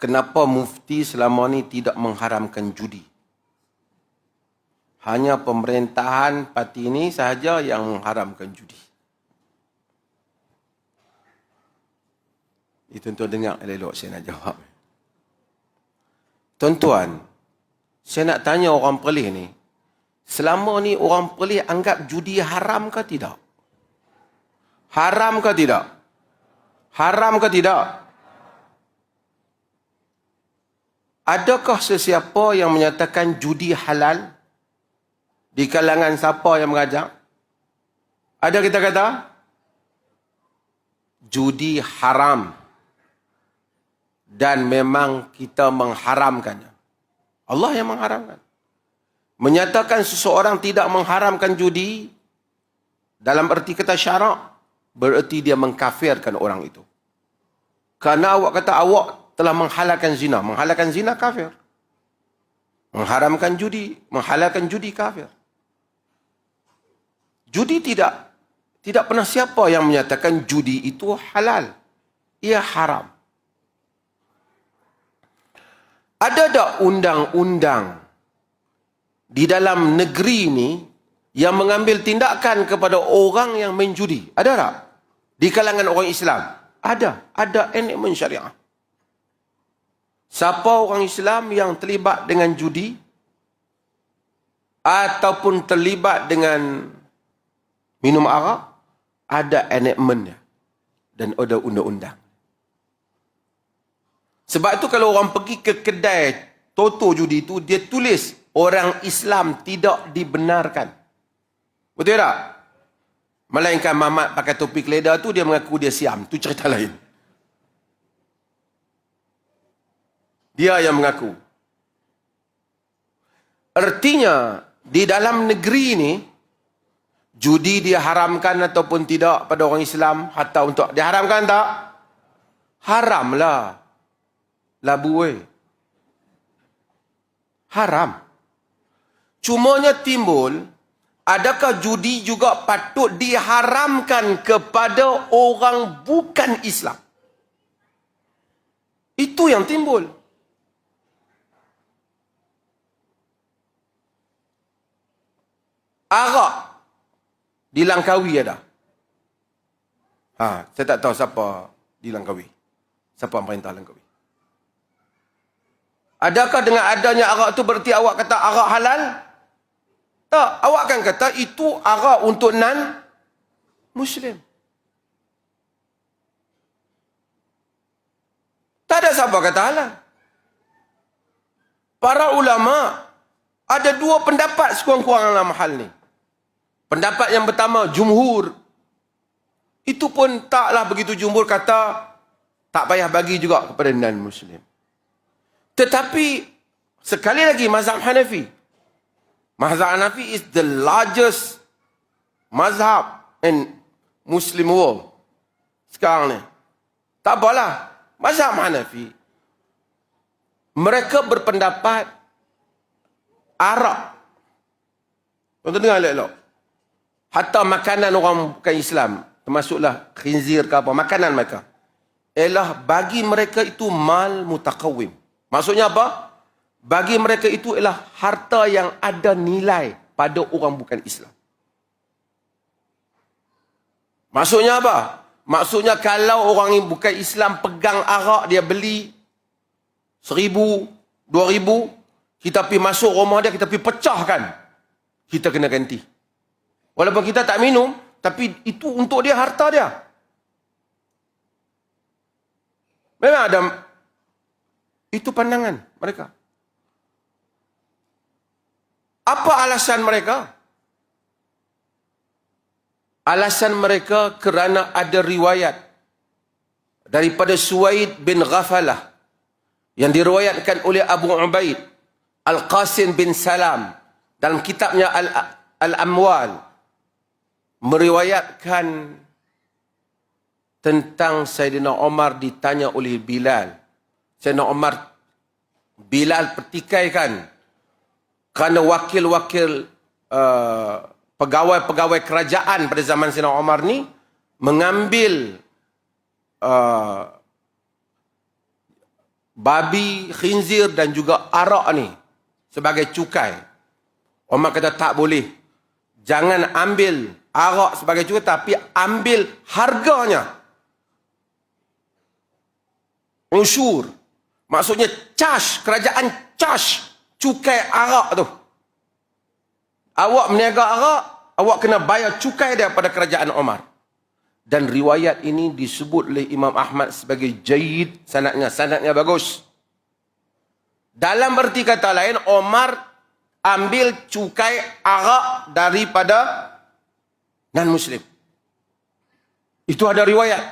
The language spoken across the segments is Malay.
kenapa mufti selama ni tidak mengharamkan judi? Hanya pemerintahan parti ini sahaja yang mengharamkan judi. Tuan-tuan dengar elok saya nak jawab. Tuan-tuan, saya nak tanya orang Perlis ni, selama ni orang Perlis anggap judi haram ke tidak? Haram ke tidak? Haram ke tidak? Adakah sesiapa yang menyatakan judi halal? Di kalangan siapa yang mengajak? Ada kita kata? Judi haram. Dan memang kita mengharamkannya. Allah yang mengharamkan. Menyatakan seseorang tidak mengharamkan judi, dalam erti kata syarak, bererti dia mengkafirkan orang itu. Kerana awak kata awak telah menghalalkan zina. Menghalalkan zina kafir. Mengharamkan judi, menghalalkan judi kafir. Judi tidak pernah siapa yang menyatakan judi itu halal. Ia haram. Ada tak undang-undang di dalam negeri ini yang mengambil tindakan kepada orang yang main judi? Ada tak? Di kalangan orang Islam? Ada enakmen syariah. Siapa orang Islam yang terlibat dengan judi ataupun terlibat dengan minum arak, ada enakmennya dan ada undang-undang. Sebab itu kalau orang pergi ke kedai toto judi itu, dia tulis orang Islam tidak dibenarkan. Betul tak? Melainkan Mamat pakai topi keledar tu dia mengaku dia siam. Itu cerita lain. Dia yang mengaku. Artinya, di dalam negeri ini, judi diharamkan ataupun tidak pada orang Islam, hatta untuk diharamkan tak? Haramlah. Labu haram. Cumanya timbul, adakah judi juga patut diharamkan kepada orang bukan Islam? Itu yang timbul. Arak di Langkawi ada. Saya tak tahu siapa di Langkawi. Siapa yang perintah Langkawi. Adakah dengan adanya arak itu berarti awak kata arak halal? Tak. Awak kan kata itu arak untuk non-Muslim. Tak ada siapa kata halal. Para ulama ada dua pendapat sekurang-kurang dalam hal ni. Pendapat yang pertama, jumhur. Itu pun taklah begitu jumhur kata tak payah bagi juga kepada non-Muslim. Tetapi, sekali lagi mazhab Hanafi. Mazhab Hanafi is the largest mazhab in Muslim world. Sekarang ni. Tak apalah. Mazhab Hanafi. Mereka berpendapat arak. Tuan-tuan dengar elok-elok. Hatta makanan orang bukan Islam, termasuklah khinzir ke apa, makanan mereka, ialah bagi mereka itu mal mutakawim. Maksudnya apa? Bagi mereka itu ialah harta yang ada nilai pada orang bukan Islam. Maksudnya apa? Maksudnya kalau orang yang bukan Islam pegang arak, dia beli 1,000, 2,000, kita pergi masuk rumah dia, kita pergi pecahkan, kita kena ganti. Walaupun kita tak minum, tapi itu untuk dia, harta dia. Memang ada. Itu pandangan mereka. Apa alasan mereka? Alasan mereka kerana ada riwayat daripada Suwaid bin Ghafalah yang diriwayatkan oleh Abu Ubaid Al-Qasim bin Salam dalam kitabnya Al-Amwal, meriwayatkan tentang Sayyidina Umar ditanya oleh Bilal. Sayyidina Umar, Bilal pertikaikan kerana wakil-wakil pegawai-pegawai kerajaan pada zaman Sayyidina Umar ni mengambil babi, khinzir dan juga arak ni sebagai cukai. Umar kata tak boleh. Jangan ambil arak sebagai cukai, tapi ambil harganya. Usyur. Maksudnya cash, kerajaan cash cukai arak tu. Awak meniaga arak, awak kena bayar cukai daripada kerajaan Umar. Dan riwayat ini disebut oleh Imam Ahmad sebagai jayyid, sanadnya bagus. Dalam erti kata lain, Umar ambil cukai arak daripada non-Muslim. Itu ada riwayat.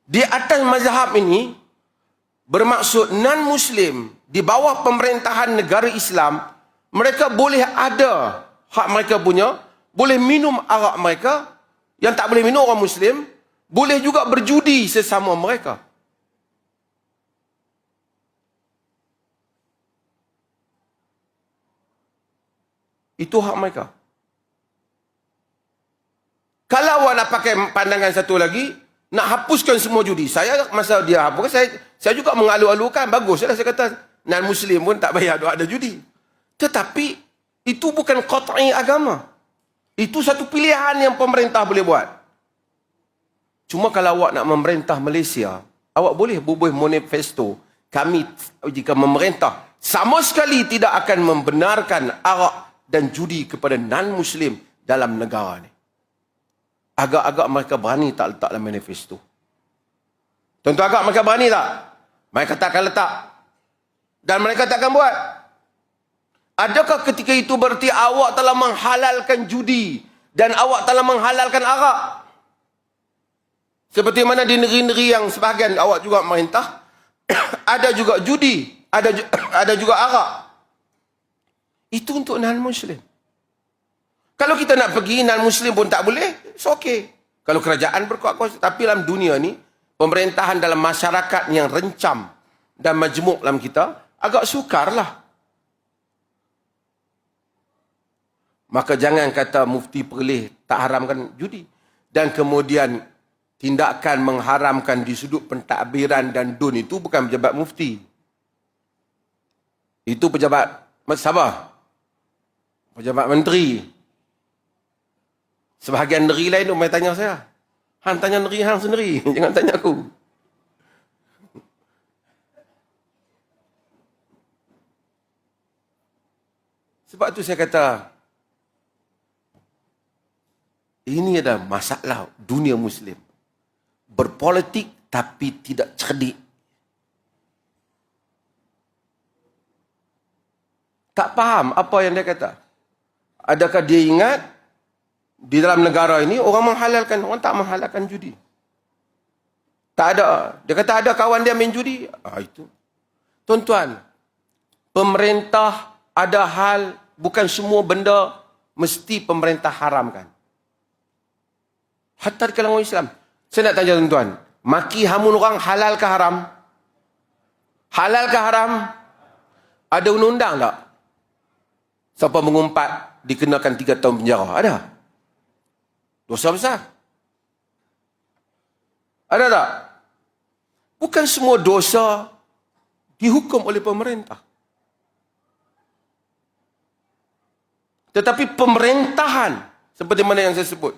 Di atas mazhab ini, bermaksud non-Muslim di bawah pemerintahan negara Islam, mereka boleh ada hak mereka punya, boleh minum arak mereka. Yang tak boleh minum orang Muslim, boleh juga berjudi sesama mereka. Itu hak mereka. Kalau awak nak pakai pandangan satu lagi, nak hapuskan semua judi. Saya, masa dia hapuskan, saya juga mengalu-alukan. Baguslah saya kata, non-Muslim pun tak payah ada judi. Tetapi, itu bukan qat'i agama. Itu satu pilihan yang pemerintah boleh buat. Cuma kalau awak nak memerintah Malaysia, awak boleh bubuh manifesto. Kami, jika memerintah, sama sekali tidak akan membenarkan arak dan judi kepada non-Muslim dalam negara ni. Agak-agak mereka berani tak letak dalam manifesto. Tentu agak mereka berani tak? Mereka tak akan letak. Dan mereka tak akan buat. Adakah ketika itu berarti awak telah menghalalkan judi dan awak telah menghalalkan arak? Seperti mana di negeri-negeri yang sebahagian awak juga merintah, ada juga judi, ada juga arak. Itu untuk non-Muslim. Kalau kita nak pergi, non-Muslim pun tak boleh, it's okay. Kalau kerajaan berkuat-kuat, tapi dalam dunia ni, pemerintahan dalam masyarakat yang rencam dan majmuk dalam kita, agak sukarlah. Maka jangan kata mufti Perlis tak haramkan judi. Dan kemudian tindakan mengharamkan di sudut pentadbiran dan dun itu bukan pejabat mufti. Itu pejabat Sabah. Pejabat menteri. Sebahagian negeri lain tu main tanya saya. Hang tanya negeri hang sendiri. Jangan tanya aku. Sebab tu saya kata, ini adalah masalah dunia Muslim. Berpolitik tapi tidak cerdik. Tak faham apa yang dia kata. Adakah dia ingat di dalam negara ini orang menghalalkan, orang tak menghalalkan judi? Tak ada. Dia kata ada kawan dia main judi. Itu. Tuan-tuan, pemerintah ada hal, bukan semua benda mesti pemerintah haramkan. Hatta di kalangan Islam. Saya nak tanya tuan-tuan, maki hamun orang halal ke haram? Halal ke haram? Ada undang-undang tak? Siapa mengumpat dikenakan 3 tahun penjara? Ada? Dosa besar. Ada tak? Bukan semua dosa dihukum oleh pemerintah. Tetapi pemerintahan, seperti mana yang saya sebut,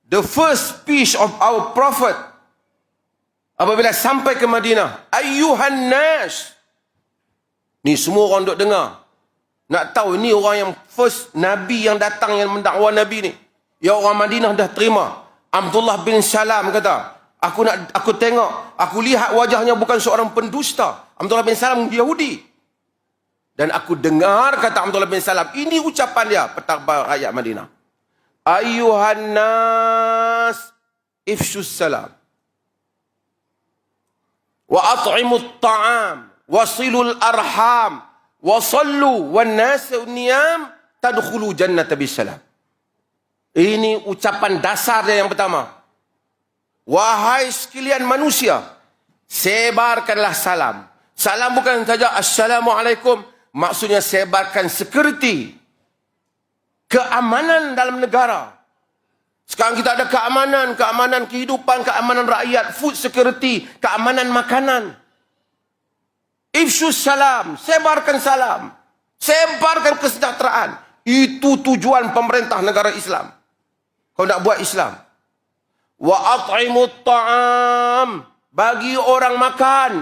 the first speech of our prophet apabila sampai ke Madinah, ayyuhan nas. Ni semua orang duk dengar. Nak tahu ni orang yang first Nabi yang datang yang mendakwa Nabi ni. Ya orang Madinah dah terima. Abdullah bin Salam kata, aku tengok, aku lihat wajahnya bukan seorang pendusta. Abdullah bin Salam Yahudi. Dan aku dengar kata Abdullah bin Salam, ini ucapan dia petaka rakyat Madinah. Ayyuhan nas ifshus salam wa at'imut ta'am wasilul arham wasallu wan nasu niyam tadkhulu jannata bisalam. Ini ucapan dasar dia yang pertama. Wahai sekalian manusia, sebarkanlah salam. Salam bukan saja assalamualaikum, maksudnya sebarkan security, keamanan dalam negara. Sekarang kita ada keamanan, keamanan kehidupan, keamanan rakyat, food security, keamanan makanan. Ifshus salam, sebarkan salam, sebarkan kesejahteraan. Itu tujuan pemerintah negara Islam. Kau nak buat Islam. Wa at'imut ta'am, bagi orang makan.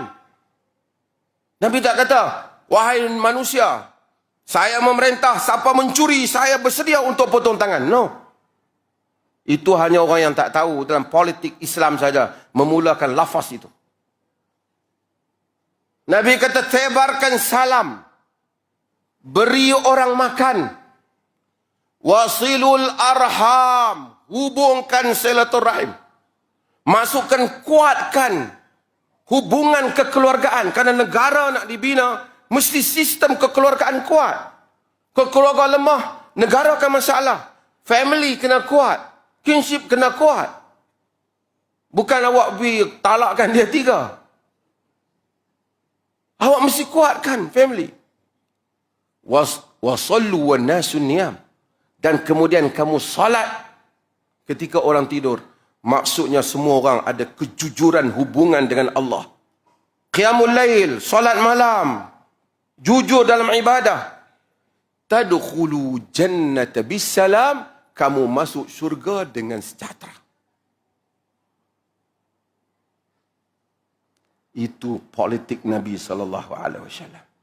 Nabi tak kata, wahai manusia, saya memerintah, siapa mencuri, saya bersedia untuk potong tangan. No. Itu hanya orang yang tak tahu dalam politik Islam saja memulakan lafaz itu. Nabi kata, sebarkan salam, beri orang makan, wasilul arham, hubungkan silaturahim, masukkan, kuatkan hubungan kekeluargaan. Kerana negara nak dibina, mesti sistem kekeluargaan kuat. Kekeluargaan lemah, negara akan masalah. Family kena kuat, kinship kena kuat. Bukan awak pergi talakkan dia 3. Awak mesti kuatkan family. Wasallu wan nasu niyam. Dan kemudian kamu salat ketika orang tidur. Maksudnya semua orang ada kejujuran hubungan dengan Allah. Qiyamul lail, salat malam, jujur dalam ibadah. Tadkhulu jannata bisalam, kamu masuk syurga dengan sejahtera. Itu politik Nabi SAW.